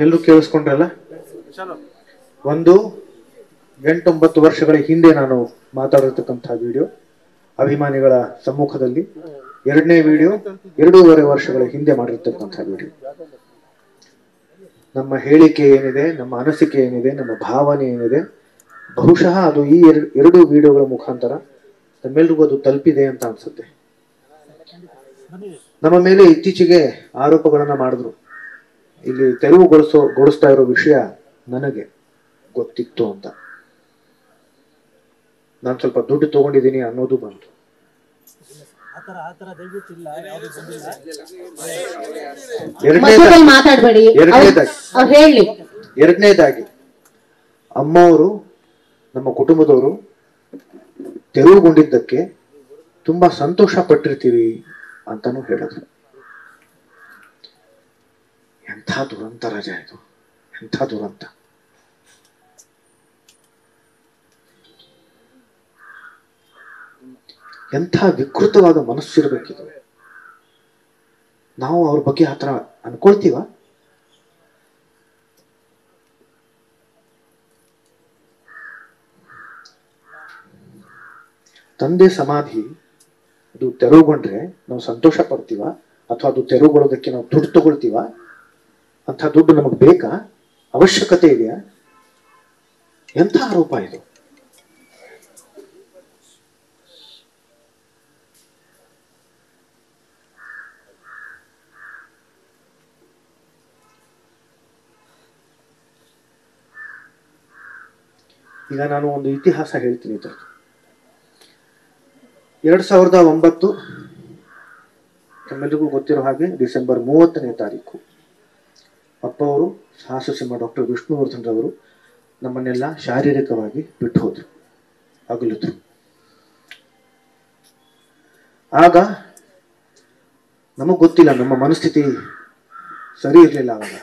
ಎಲ್ಲರೂ ಕೇಳಿಸ್ಕೊಂಡ್ರಲ್ಲ. ಒಂದು 8-9 ವರ್ಷಗಳ ಹಿಂದೆ ನಾನು ಮಾತಾಡಿರ್ತಕ್ಕಂಥ ವಿಡಿಯೋ ಅಭಿಮಾನಿಗಳ ಸಮ್ಮುಖದಲ್ಲಿ. ಎರಡನೇ ವಿಡಿಯೋ 2.5 ವರ್ಷಗಳ ಹಿಂದೆ ಮಾಡಿರ್ತಕ್ಕಂಥ ವಿಡಿಯೋ. ನಮ್ಮ ಹೇಳಿಕೆ ಏನಿದೆ, ನಮ್ಮ ಅನಿಸಿಕೆ ಏನಿದೆ, ನಮ್ಮ ಭಾವನೆ ಏನಿದೆ, ಬಹುಶಃ ಅದು ಈ ಎರಡು ವಿಡಿಯೋಗಳ ಮುಖಾಂತರ ತಮ್ಮೆಲ್ರಿಗೂ ಅದು ತಲುಪಿದೆ ಅಂತ ಅನ್ಸುತ್ತೆ. ನಮ್ಮ ಮೇಲೆ ಇತ್ತೀಚೆಗೆ ಆರೋಪಗಳನ್ನ ಮಾಡಿದ್ರು. ಇಲ್ಲಿ ತೆರವುಗೊಳಿಸ್ತಾ ಇರೋ ವಿಷಯ ನನಗೆ ಗೊತ್ತಿತ್ತು ಅಂತ. ನಾನು ಸ್ವಲ್ಪ ದುಡ್ಡು ತಗೊಂಡಿದ್ದೀನಿ ಅನ್ನೋದು ಬಂತು. ಎರಡನೇದಾಗಿ ಅಮ್ಮವರು, ನಮ್ಮ ಕುಟುಂಬದವರು ತೆರವುಗೊಂಡಿದ್ದಕ್ಕೆ ತುಂಬಾ ಸಂತೋಷ ಪಟ್ಟಿರ್ತೀವಿ ಅಂತಾನು ಹೇಳಿದ್ರು. ಎಂಥ ದುರಂತ ರಜಾ ಇದು, ಎಂಥ ದುರಂತ. ಎಂಥ ವಿಕೃತವಾದ ಮನಸ್ಸಿರ್ಬೇಕಿದು. ನಾವು ಅವ್ರ ಬಗ್ಗೆ ಆತರ ಅನ್ಕೊಳ್ತೀವ? ತಂದೆ ಸಮಾಧಿ ಅದು ತೆರವುಗೊಂಡ್ರೆ ನಾವು ಸಂತೋಷ ಪಡ್ತೀವ, ಅಥವಾ ಅದು ತೆರವುಗೊಳ್ಳೋದಕ್ಕೆ ನಾವು ದುಡ್ಡು ತಗೊಳ್ತೀವ? ಅಂಥ ದುಡ್ಡು ನಮಗ್ ಬೇಕಾ? ಅವಶ್ಯಕತೆ ಇದೆಯಾ? ಎಂಥ ಆರೋಪ ಇದು. ಈಗ ನಾನು ಒಂದು ಇತಿಹಾಸ ಹೇಳ್ತೀನಿ ಇದ್ರದ್ದು. 2009 ನಮ್ಮೆಲ್ಲರಿಗೂ ಗೊತ್ತಿರೋ ಹಾಗೆ ಡಿಸೆಂಬರ್ 30ನೇ ತಾರೀಕು ಅಪ್ಪ ಅವರು, ಸಾಹಸ ಡಾಕ್ಟರ್ ವಿಷ್ಣುವರ್ಧನ್ ರವರು ನಮ್ಮನ್ನೆಲ್ಲ ಶಾರೀರಿಕವಾಗಿ ಬಿಟ್ಟು ಹೋದ್ರು, ಅಗಲಿದ್ರು. ಆಗ ನಮಗ್ ಗೊತ್ತಿಲ್ಲ, ನಮ್ಮ ಮನಸ್ಥಿತಿ ಸರಿ ಇರಲಿಲ್ಲ. ಆವಾಗ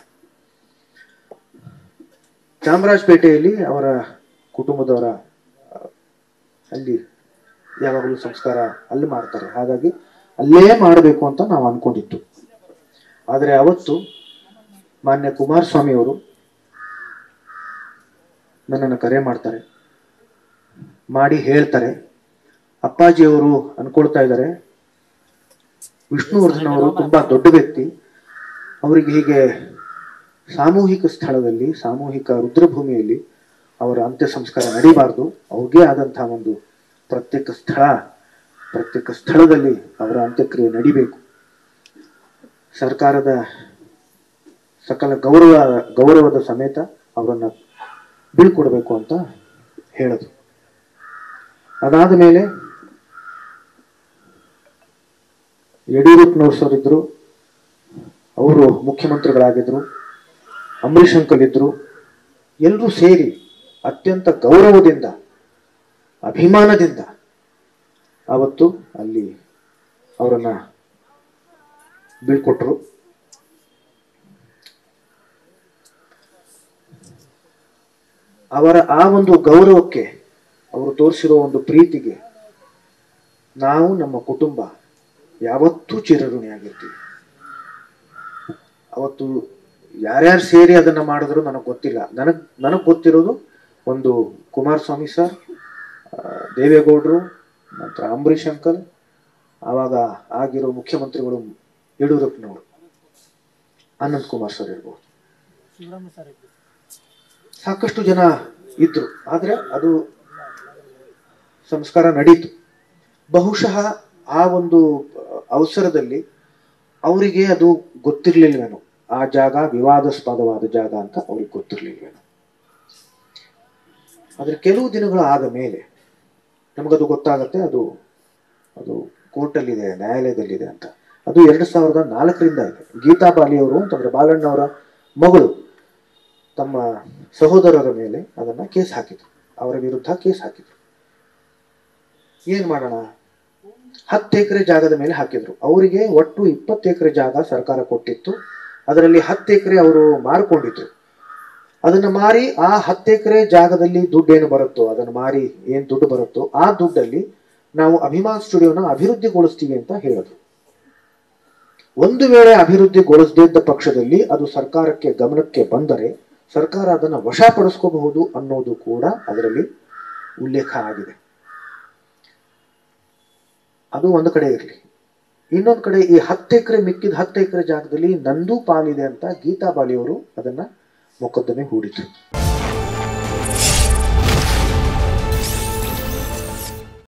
ಚಾಮರಾಜಪೇಟೆಯಲ್ಲಿ ಅವರ ಕುಟುಂಬದವರ ಅಲ್ಲಿ ಯಾವಾಗಲೂ ಸಂಸ್ಕಾರ ಅಲ್ಲಿ ಮಾಡ್ತಾರೆ, ಹಾಗಾಗಿ ಅಲ್ಲೇ ಮಾಡಬೇಕು ಅಂತ ನಾವು ಅನ್ಕೊಂಡಿತ್ತು. ಆದರೆ ಅವತ್ತು ಮಾನ್ಯ ಕುಮಾರಸ್ವಾಮಿ ಅವರು ನನ್ನನ್ನು ಕರೆ ಮಾಡ್ತಾರೆ, ಮಾಡಿ ಹೇಳ್ತಾರೆ, ಅಪ್ಪಾಜಿಯವರು ಅನ್ಕೊಳ್ತಾ ಇದ್ದಾರೆ, ವಿಷ್ಣುವರ್ಧನ್ ಅವರು ತುಂಬಾ ದೊಡ್ಡ ವ್ಯಕ್ತಿ, ಅವರಿಗೆ ಹೀಗೆ ಸಾಮೂಹಿಕ ಸ್ಥಳದಲ್ಲಿ, ಸಾಮೂಹಿಕ ರುದ್ರಭೂಮಿಯಲ್ಲಿ ಅವರ ಅಂತ್ಯ ಸಂಸ್ಕಾರ ನಡೀಬಾರ್ದು, ಅವ್ರಿಗೆ ಆದಂತಹ ಒಂದು ಪ್ರತ್ಯೇಕ ಸ್ಥಳದಲ್ಲಿ ಅವರ ಅಂತ್ಯಕ್ರಿಯೆ ನಡಿಬೇಕು, ಸರ್ಕಾರದ ಸಕಲ ಗೌರವದ ಸಮೇತ ಅವರನ್ನ ಬೀಳ್ಕೊಡ್ಬೇಕು ಅಂತ ಹೇಳಿದ್ರು. ಅದಾದ ಮೇಲೆ ಯಡಿಯೂರಪ್ಪನವರು ಸರ್ ಇದ್ರು, ಅವರು ಮುಖ್ಯಮಂತ್ರಿಗಳಾಗಿದ್ರು, ಅಂಬರೀಷ್ ಅಂಕಲ್ ಇದ್ರು, ಎಲ್ಲರೂ ಸೇರಿ ಅತ್ಯಂತ ಗೌರವದಿಂದ, ಅಭಿಮಾನದಿಂದ ಅವತ್ತು ಅಲ್ಲಿ ಅವರನ್ನ ಬೀಳ್ಕೊಟ್ರು. ಅವರ ಆ ಒಂದು ಗೌರವಕ್ಕೆ, ಅವರು ತೋರಿಸಿರೋ ಒಂದು ಪ್ರೀತಿಗೆ ನಾವು, ನಮ್ಮ ಕುಟುಂಬ ಯಾವತ್ತೂ ಚಿರಋಣಿಯಾಗಿರ್ತೀವಿ. ಅವತ್ತು ಯಾರ್ಯಾರು ಸೇರಿ ಅದನ್ನ ಮಾಡಿದ್ರು ನನಗೆ ಗೊತ್ತಿಲ್ಲ. ನನಗ್ ಗೊತ್ತಿರೋದು ಒಂದು ಕುಮಾರಸ್ವಾಮಿ ಸರ್, ದೇವೇಗೌಡರು, ನಂತರ ಅಂಬರೀಷ್ ಅಂಕಲ್, ಆವಾಗ ಆಗಿರೋ ಮುಖ್ಯಮಂತ್ರಿಗಳು ಯಡಿಯೂರಪ್ಪನವರು, ಅನಂತ್ ಕುಮಾರ್ ಸರ್ ಇರ್ಬೋದು, ಸಾಕಷ್ಟು ಜನ ಇದ್ರು. ಆದ್ರೆ ಅದು ಸಂಸ್ಕಾರ ನಡೀತು. ಬಹುಶಃ ಆ ಒಂದು ಅವಸರದಲ್ಲಿ ಅವರಿಗೆ ಅದು ಗೊತ್ತಿರ್ಲಿಲ್ವೇನೋ, ಆ ಜಾಗ ವಿವಾದಾಸ್ಪದವಾದ ಜಾಗ ಅಂತ ಅವ್ರಿಗೆ ಗೊತ್ತಿರ್ಲಿಲ್ವೇನೋ. ಆದ್ರೆ ಕೆಲವು ದಿನಗಳು ಆದ ಮೇಲೆ ನಮಗದು ಗೊತ್ತಾಗತ್ತೆ, ಅದು ಕೋರ್ಟಲ್ಲಿದೆ, ನ್ಯಾಯಾಲಯದಲ್ಲಿದೆ ಅಂತ. ಅದು 2004ರಿಂದ ಇದೆ. ಗೀತಾ ಬಾಲಿಯವರು ಅಂತಂದ್ರೆ ಬಾಲಣ್ಣವರ ಮಗಳು ತಮ್ಮ ಸಹೋದರರ ಮೇಲೆ ಅದನ್ನ ಕೇಸ್ ಹಾಕಿದ್ರು, ಅವರ ವಿರುದ್ಧ ಕೇಸ್ ಹಾಕಿದ್ರು. ಏನ್ ಮಾಡೋಣ, 10 ಎಕರೆ ಜಾಗದ ಮೇಲೆ ಹಾಕಿದ್ರು. ಅವರಿಗೆ ಒಟ್ಟು 20 ಎಕರೆ ಜಾಗ ಸರ್ಕಾರ ಕೊಟ್ಟಿತ್ತು, ಅದರಲ್ಲಿ 10 ಎಕರೆ ಅವರು ಮಾರ್ಕೊಂಡಿದ್ರು. ಅದನ್ನ ಮಾರಿ ಆ 10 ಎಕರೆ ಜಾಗದಲ್ಲಿ ದುಡ್ಡು ಏನು ಬರುತ್ತೋ, ಅದನ್ನ ಮಾರಿ ಏನ್ ದುಡ್ಡು ಬರುತ್ತೋ ಆ ದುಡ್ಡಲ್ಲಿ ನಾವು ಅಭಿಮಾನ್ ಸ್ಟುಡಿಯೋನ ಅಭಿವೃದ್ಧಿಗೊಳಿಸ್ತೀವಿ ಅಂತ ಹೇಳಿದ್ರು. ಒಂದು ವೇಳೆ ಅಭಿವೃದ್ಧಿಗೊಳಿಸದೇ ಇದ್ದ ಪಕ್ಷದಲ್ಲಿ ಅದು ಸರ್ಕಾರಕ್ಕೆ ಗಮನಕ್ಕೆ ಬಂದರೆ ಸರ್ಕಾರ ಅದನ್ನು ವಶಪಡಿಸ್ಕೋಬಹುದು ಅನ್ನೋದು ಕೂಡ ಅದರಲ್ಲಿ ಉಲ್ಲೇಖ ಆಗಿದೆ. ಅದು ಒಂದು ಕಡೆ ಇರಲಿ. ಇನ್ನೊಂದು ಕಡೆ ಈ 10 ಎಕರೆ ಮಿಕ್ಕಿದ 10 ಎಕರೆ ಜಾಗದಲ್ಲಿ ನಂದು ಪಾಲಿದೆ ಅಂತ ಗೀತಾ ಬಾಲಿಯವರು ಅದನ್ನ ಮೊಕದ್ದಮೆ ಹೂಡಿದ್ರು.